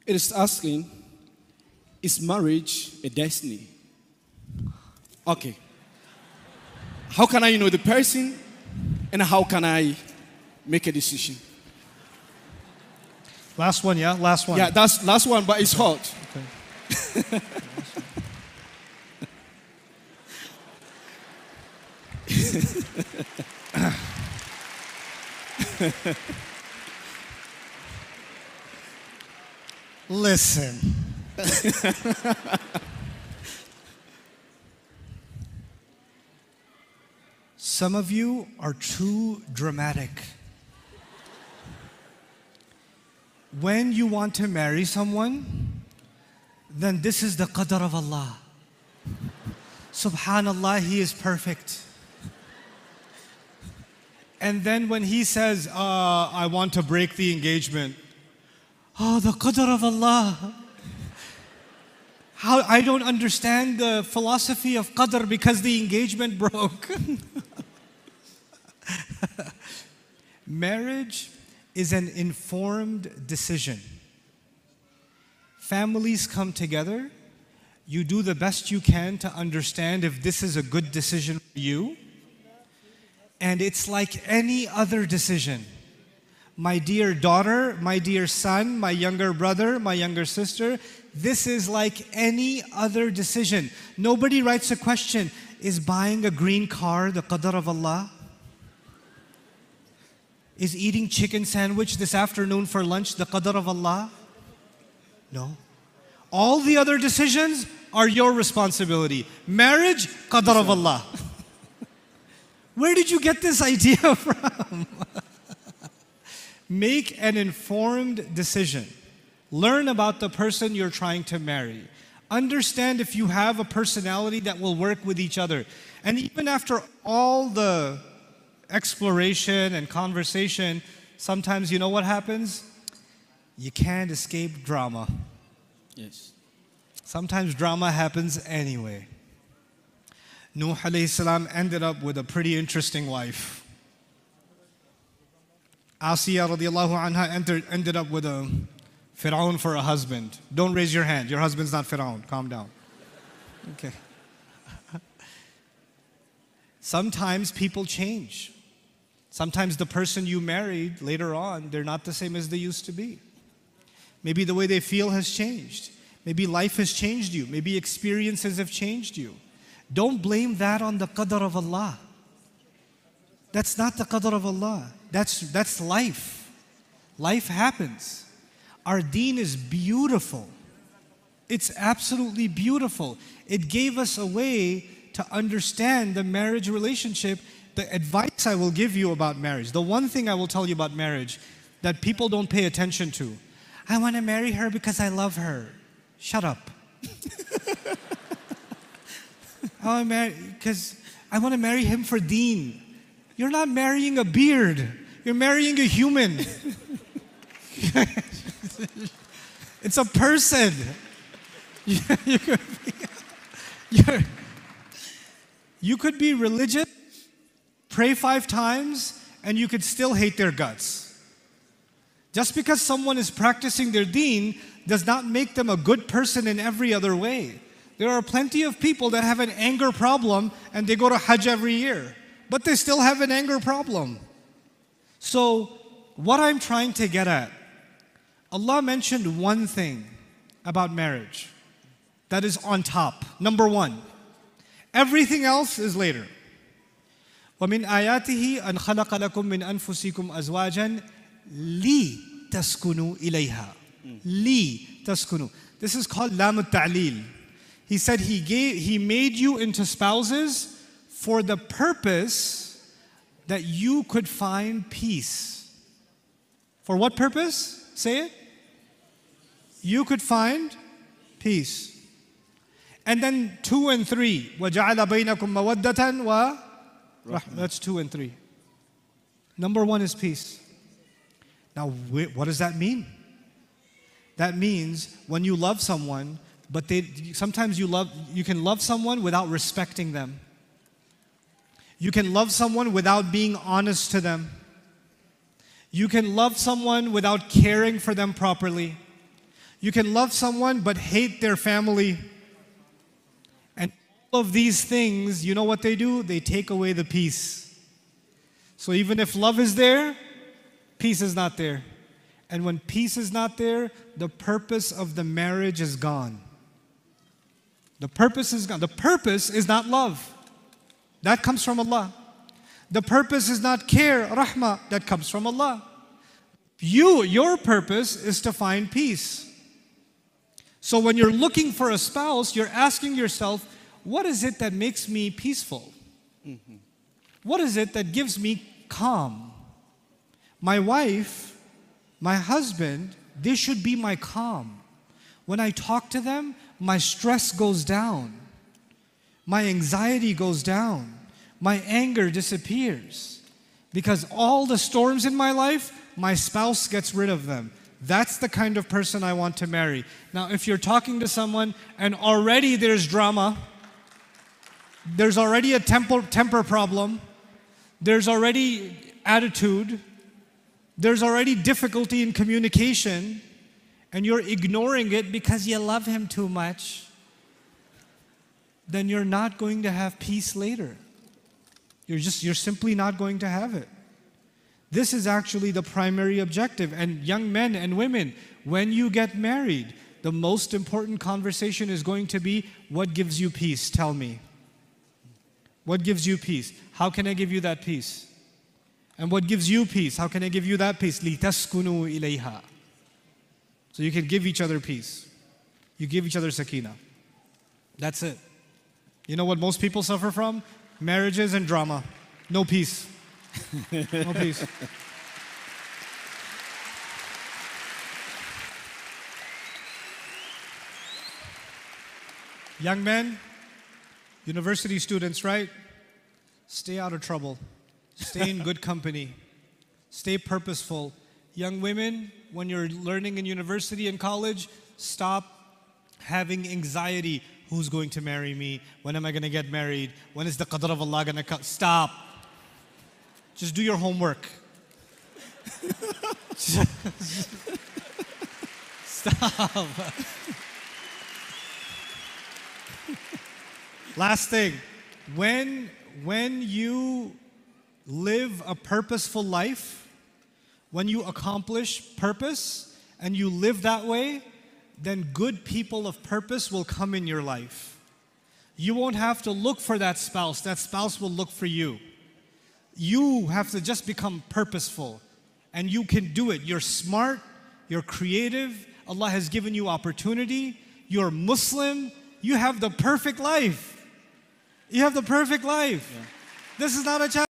It is asking, is marriage a destiny? Okay. How can I know the person and how can I make a decision? Last one, yeah? Last one. Yeah, that's last one, but it's hard. Okay. Listen. Some of you are too dramatic. When you want to marry someone, then this is the qadr of Allah. Subhanallah, He is perfect. And then when He says, I want to break the engagement, oh, the qadr of Allah. How I don't understand the philosophy of qadr because the engagement broke. Marriage is an informed decision. Families come together. You do the best you can to understand if this is a good decision for you. And it's like any other decision. My dear daughter, my dear son, my younger brother, my younger sister, this is like any other decision. Nobody writes a question, is buying a green car the qadr of Allah? Is eating chicken sandwich this afternoon for lunch the qadr of Allah? No. All the other decisions are your responsibility. Marriage, qadr of Allah. Where did you get this idea from? Make an informed decision. Learn about the person you're trying to marry. Understand if you have a personality that will work with each other. And even after all the exploration and conversation, sometimes you know what happens? You can't escape drama. Yes. Sometimes drama happens anyway. Nuh alayhi salam ended up with a pretty interesting wife. Asiya radiallahu anha ended up with a Fir'aun for a husband. Don't raise your hand. Your husband's not Fir'aun. Calm down. Okay. Sometimes people change. Sometimes the person you married later on, they're not the same as they used to be. Maybe the way they feel has changed. Maybe life has changed you. Maybe experiences have changed you. Don't blame that on the qadr of Allah. That's not the qadr of Allah. That's life. Life happens. Our deen is beautiful. It's absolutely beautiful. It gave us a way to understand the marriage relationship. The advice I will give you about marriage, the one thing I will tell you about marriage that people don't pay attention to, I want to marry her because I love her. Shut up. Because I want to marry him for deen. You're not marrying a beard. You're marrying a human. It's a person. You could be religious, pray 5 times, and you could still hate their guts. Just because someone is practicing their deen does not make them a good person in every other way. There are plenty of people that have an anger problem and they go to Hajj every year, but they still have an anger problem. So, what I'm trying to get at, Allah mentioned one thing about marriage that is on top. Number 1, everything else is later. وَمِنْ آيَاتِهِ أَنْ خَلَقَ لَكُم مِّنْ أَنفُسِكُمْ أَزْوَاجًا لِتَسْكُنُوا إِلَيْهَا. لِتَسْكُنُوا. This is called lam al-ta'lil. He said He made you into spouses for the purpose that you could find peace. For what purpose? Say it. You could find peace. And then 2 and 3. وَجَعَلَ بَيْنَكُمْ مَوَدَّةً That's 2 and 3. Number 1 is peace. Now, what does that mean? That means when you love someone, but sometimes you can love someone without respecting them. You can love someone without being honest to them. You can love someone without caring for them properly. You can love someone but hate their family. And all of these things, you know what they do? They take away the peace. So even if love is there, peace is not there. And when peace is not there, the purpose of the marriage is gone. The purpose is gone. The purpose is not love. That comes from Allah. The purpose is not care, rahmah. That comes from Allah. Your purpose is to find peace. So when you're looking for a spouse, you're asking yourself, what is it that makes me peaceful? What is it that gives me calm? My wife, my husband, they should be my calm. When I talk to them, my stress goes down. My anxiety goes down. My anger disappears. Because all the storms in my life, my spouse gets rid of them. That's the kind of person I want to marry. Now, if you're talking to someone and already there's drama, there's already a temper problem, there's already attitude, there's already difficulty in communication, and you're ignoring it because you love him too much, then you're not going to have peace later. You're simply not going to have it. This is actually the primary objective. And young men and women, when you get married, the most important conversation is going to be, what gives you peace? Tell me. What gives you peace? How can I give you that peace? And what gives you peace? How can I give you that peace? لِتَسْكُنُوا إِلَيْهَا. So you can give each other peace. You give each other sakina. That's it. You know what most people suffer from? Marriages and drama. No peace. No peace. Young men, university students, right? Stay out of trouble. Stay in good company. Stay purposeful. Young women, when you're learning in university and college, stop having anxiety. Who's going to marry me? When am I going to get married? When is the qadr of Allah going to come? Stop. Just do your homework. Stop. Last thing, when you live a purposeful life, when you accomplish purpose and you live that way, then good people of purpose will come in your life. You won't have to look for that spouse will look for you. You have to just become purposeful, and you can do it. You're smart, you're creative, Allah has given you opportunity, you're Muslim, you have the perfect life. You have the perfect life. Yeah. This is not a challenge.